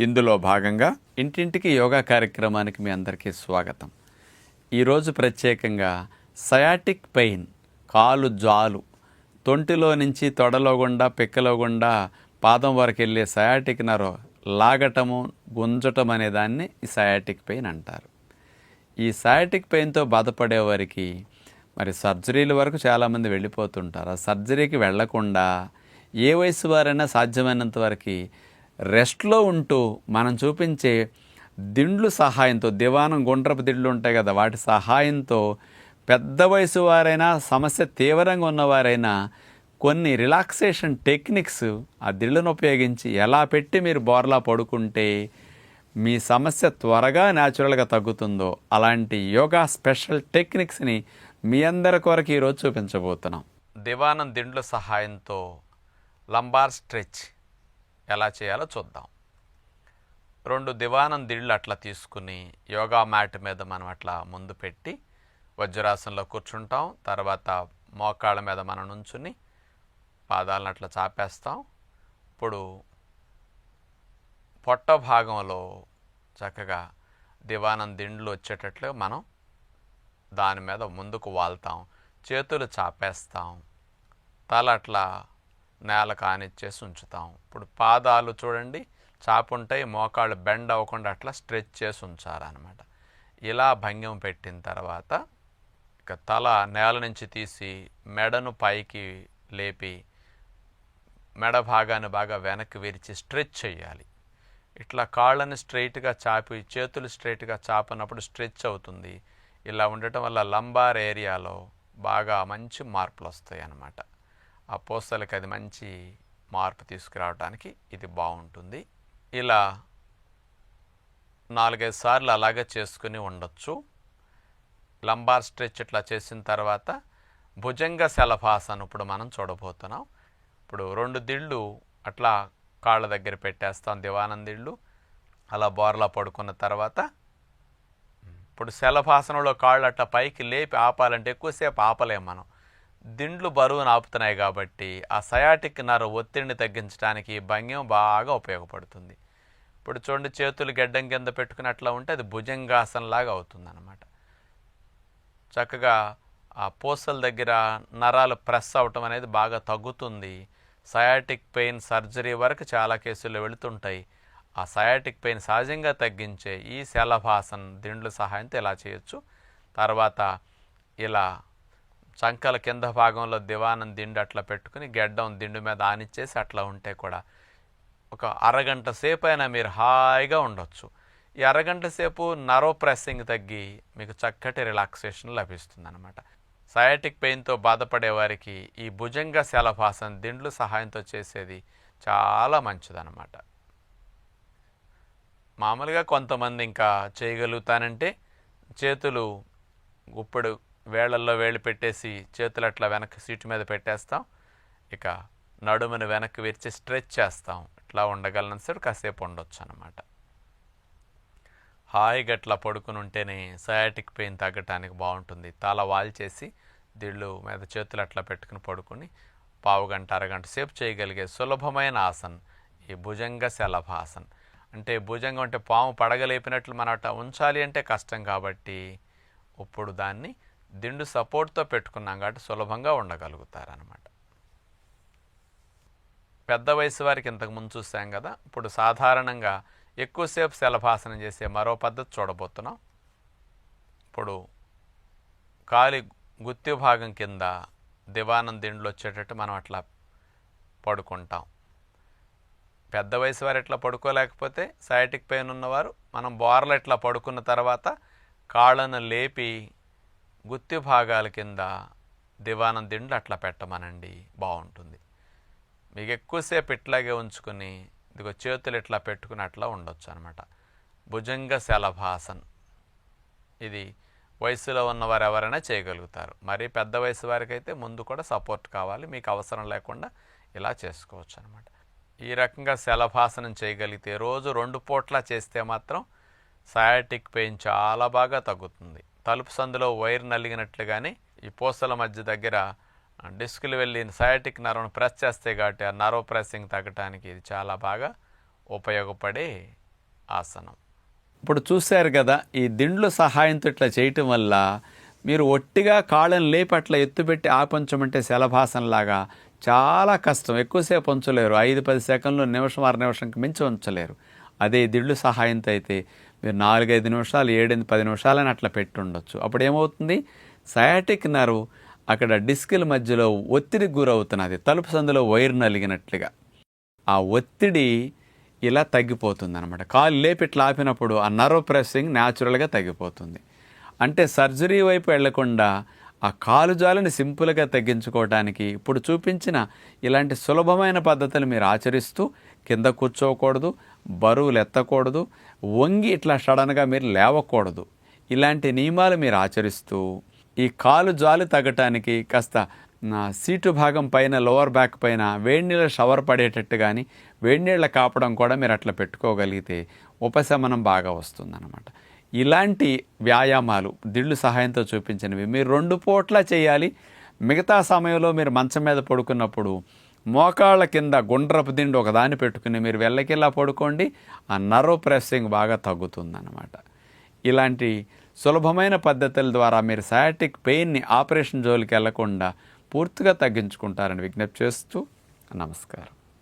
ఇందులో భాగంగా ఇంటింటికి యోగా కార్యక్రమానికి మీ అందరికీ స్వాగతం. ఈరోజు ప్రత్యేకంగా సయాటిక్ పెయిన్, కాలు జాలు, తొంటిలో నుంచి తొడలో గుండా పిక్కలో గుండా పాదం వరకు వెళ్ళే సయాటిక్ నర్వ్ లాగటము గుంజటం అనే దాన్ని ఈ సయాటిక్ పెయిన్ అంటారు. ఈ సయాటిక్ పెయిన్తో బాధపడేవారికి మరి సర్జరీల వరకు చాలామంది వెళ్ళిపోతుంటారు. ఆ సర్జరీకి వెళ్లకుండా ఏ వయసు వారైనా సాధ్యమైనంత వరకు రెస్ట్లో ఉంటూ మనం చూపించే దిండ్లు సహాయంతో, దివానం గుండ్రపు దిండ్లు ఉంటాయి కదా, వాటి సహాయంతో పెద్ద వయసు వారైనా సమస్య తీవ్రంగా ఉన్నవారైనా కొన్ని రిలాక్సేషన్ టెక్నిక్స్ ఆ దిళ్ళను ఉపయోగించి ఎలా పెట్టి మీరు బోర్లా పడుకుంటే మీ సమస్య త్వరగా న్యాచురల్గా తగ్గుతుందో అలాంటి యోగా స్పెషల్ టెక్నిక్స్ని మీ అందరి కొరకు ఈరోజు చూపించబోతున్నాం. దివానం దిండ్ల సహాయంతో లంబార్ స్ట్రెచ్ ఎలా చేయాలో చూద్దాం. 2 దివానం దిళ్ళు అట్లా తీసుకుని యోగా మ్యాట్ మీద మనం అట్లా ముందు పెట్టి వజ్రాసనంలో కూర్చుంటాం. తర్వాత మోకాళ్ళ మీద మనం నుంచుని పాదాలను అట్లా చాపేస్తాం. ఇప్పుడు పొట్ట భాగంలో చక్కగా దివానం దిండ్లు వచ్చేటట్లుగా మనం దాని మీద ముందుకు వాళ్తాం. చేతులు చాపేస్తాం. తల అట్లా నేల కానిచ్చేసి ఉంచుతాం. ఇప్పుడు పాదాలు చూడండి చాపుంటాయి, మోకాళ్ళు బెండ్ అవ్వకుండా అట్లా స్ట్రెచ్ చేసి ఉంచాలన్నమాట. ఇలా భంగిమ పెట్టిన తర్వాత ఇక తల నేల నుంచి తీసి మెడను పైకి లేపి మెడ భాగాన్ని బాగా వెనక్కి విరిచి స్ట్రెచ్ చేయాలి. ఇట్లా కాళ్ళని స్ట్రైట్గా చాపి చేతులు స్ట్రైట్గా చాపినప్పుడు స్ట్రెచ్ అవుతుంది. ఇలా ఉండటం వల్ల లంబార్ ఏరియాలో బాగా మంచి మార్పులు వస్తాయి అన్నమాట. ఆ పూసలకి అది మంచి మార్పు తీసుకురావడానికి ఇది బాగుంటుంది. ఇలా 4-5 సార్లు అలాగే చేసుకుని ఉండొచ్చు. లంబార్ స్ట్రెచ్ ఇట్లా చేసిన తర్వాత భుజంగ శలభాసనం ఇప్పుడు మనం చూడబోతున్నాం. ఇప్పుడు 2 దిళ్ళు అట్లా కాళ్ళ దగ్గర పెట్టేస్తాం, దివానం దిళ్ళు. అలా బోర్లా పడుకున్న తర్వాత ఇప్పుడు శలభాసనంలో కాళ్ళు అట్లా పైకి లేపి ఆపాలంటే ఎక్కువసేపు ఆపలేం మనం. దిండ్లు బరువును ఆపుతున్నాయి కాబట్టి ఆ సయాటిక్ నర్వ్ ఒత్తిడిని తగ్గించడానికి భంగిమ బాగా ఉపయోగపడుతుంది. ఇప్పుడు చూడండి, చేతులు గెడ్డం కింద పెట్టుకుని అట్లా ఉంటే అది భుజంగాసనలాగా అవుతుంది అన్నమాట. చక్కగా ఆ పూసల దగ్గర నరాలు ప్రెస్ అవటం అనేది బాగా తగ్గుతుంది. సయాటిక్ పెయిన్ సర్జరీ వరకు చాలా కేసుల్లో వెళుతుంటాయి. ఆ సయాటిక్ పెయిన్ సహజంగా తగ్గించే ఈ శలభాసన్ దిండ్ల సహాయంతో ఇలా చేయొచ్చు. తర్వాత ఇలా చంకల కింద భాగంలో దివానం దిండు అట్లా పెట్టుకుని గెడ్డం దిండు మీద ఆనిచ్చేసి అట్లా ఉంటే కూడా ఒక అరగంట సేపు అయినా మీరు హాయిగా ఉండొచ్చు. ఈ అరగంట సేపు నర్వ్ ప్రెస్సింగ్ తగ్గి మీకు చక్కటి రిలాక్సేషన్ లభిస్తుంది అన్నమాట. సయాటిక్ పెయిన్తో బాధపడే వారికి ఈ భుజంగ శలభాసన్ దిండ్లు సహాయంతో చేసేది చాలా మంచిదన్నమాట. మామూలుగా కొంతమంది ఇంకా చేయగలుగుతానంటే చేతులు గుప్పుడు వేళ్ళల్లో వేళ్ళు పెట్టేసి చేతులు అట్లా వెనక్కి సీటు మీద పెట్టేస్తాం. ఇక నడుమును వెనక్కి విరిచి స్ట్రెచ్ చేస్తాం. ఇట్లా ఉండగలనంత కాసేపు ఉండొచ్చు అన్నమాట. హాయిగా అట్లా పడుకుని ఉంటేనే సయాటిక్ పెయిన్ తగ్గటానికి బాగుంటుంది. తల వాల్చేసి దిళ్ళు మీద చేతులు అట్లా పెట్టుకుని పడుకుని పావుగంట అరగంట సేపు చేయగలిగే సులభమైన ఆసన్ ఈ భుజంగ శలభాసన్. అంటే భుజంగం అంటే పాము పడగలేపినట్లు మనం అట్లా ఉంచాలి అంటే కష్టం కాబట్టి ఇప్పుడు దాన్ని దిండు సపోర్ట్తో పెట్టుకున్నాం కాబట్టి సులభంగా ఉండగలుగుతారనమాట. పెద్ద వయసు వారికి ఇంతకుముందు చూసాం కదా. ఇప్పుడు సాధారణంగా ఎక్కువసేపు శలభాసనం చేసే మరో పద్ధతి చూడబోతున్నాం. ఇప్పుడు కాలి గుత్తి భాగం కింద దివానం దిండ్లు వచ్చేటట్టు మనం అట్లా పడుకుంటాం. పెద్ద వయసు వారు ఇట్లా పడుకోలేకపోతే సయాటిక్ పెయిన్ ఉన్నవారు మనం బోర్లు ఇట్లా పడుకున్న తర్వాత కాళ్ళను లేపి గుత్తి భాగాల కింద దివానం దిండ్లు అట్లా పెట్టమనండి, బాగుంటుంది. మీకు ఎక్కువసేపు ఇట్లాగే ఉంచుకుని ఇదిగో చేతులు ఇట్లా పెట్టుకుని అట్లా ఉండొచ్చు అనమాట. భుజంగ శలభాసన్ ఇది వయసులో ఉన్నవారు ఎవరైనా చేయగలుగుతారు. మరి పెద్ద వయసు వారికి అయితే ముందు కూడా సపోర్ట్ కావాలి, మీకు అవసరం లేకుండా ఇలా చేసుకోవచ్చు అనమాట. ఈ రకంగా శలభాసనం చేయగలిగితే రోజు 2 పూట్ల చేస్తే మాత్రం సయాటిక్ పెయిన్ చాలా బాగా తగ్గుతుంది. తలుపు సందులో వైర్ నలిగినట్లుగానే ఈ పూసల మధ్య దగ్గర డిస్కులు వెళ్ళి సయాటిక్ నర్వ్ను ప్రెస్ చేస్తే కాబట్టి ఆ నర్వ్ ప్రెస్సింగ్ తగ్గడానికి ఇది చాలా బాగా ఉపయోగపడే ఆసనం. ఇప్పుడు చూశారు కదా, ఈ దిండ్లు సహాయంతో ఇట్లా చేయటం వల్ల మీరు ఒట్టిగా కాళ్ళని లేపి అట్లా ఎత్తుపెట్టి ఆపంచమంటే శలభాసనలాగా చాలా కష్టం. ఎక్కువసేపు ఉంచలేరు. 5-10 సెకండ్లు, నిమిషం, అర నిమిషంకి మించి ఉంచలేరు. అదే ఈ దిండ్లు సహాయంతో అయితే మీరు 4-5 నిమిషాలు, 7-10 నిమిషాలని అట్లా పెట్టి ఉండొచ్చు. అప్పుడు ఏమవుతుంది, సయాటిక్ నర్వ్ అక్కడ డిస్కుల మధ్యలో ఒత్తిడికి గురవుతున్నది. తలుపు సందులో వైర్ నలిగినట్లుగా ఆ ఒత్తిడి ఇలా తగ్గిపోతుంది అనమాట. కాలు లేపి ఇట్లా ఆపినప్పుడు ఆ నర్వ్ ప్రెస్సింగ్ న్యాచురల్గా తగ్గిపోతుంది. అంటే సర్జరీ వైపు వెళ్లకుండా ఆ కాలు జాలని సింపుల్గా తగ్గించుకోవడానికి ఇప్పుడు చూపించిన ఇలాంటి సులభమైన పద్ధతులు మీరు ఆచరిస్తూ కింద కూర్చోకూడదు, బరువులు ఎత్తకూడదు, వంగి ఇట్లా సడన్గా మీరు లేవకూడదు. ఇలాంటి నియమాలు మీరు ఆచరిస్తూ ఈ కాలు జాలు తగ్గటానికి కాస్త సీటు భాగం పైన, లోవర్ బ్యాక్ పైన వేడి నీళ్ళ షవర్ పడేటట్టు కానీ వేడి నీళ్ళ కాపడం కూడా మీరు అట్లా పెట్టుకోగలిగితే ఉపశమనం బాగా వస్తుందన్నమాట. ఇలాంటి వ్యాయామాలు దిళ్ళు సహాయంతో చూపించినవి మీరు 2 పూట్ల చేయాలి. మిగతా సమయంలో మీరు మంచం మీద పడుకున్నప్పుడు మోకాళ్ళ కింద గుండ్రపు దిండు ఒకదాన్ని పెట్టుకుని మీరు వెళ్ళకిలా పడుకోండి. ఆ నర్వ్ ప్రెస్సింగ్ బాగా తగ్గుతుందన్నమాట. ఇలాంటి సులభమైన పద్ధతుల ద్వారా మీరు సయాటిక్ పెయిన్ని ఆపరేషన్ జోలికి వెళ్లకుండా పూర్తిగా తగ్గించుకుంటారని విజ్ఞప్తి చేస్తూ నమస్కారం.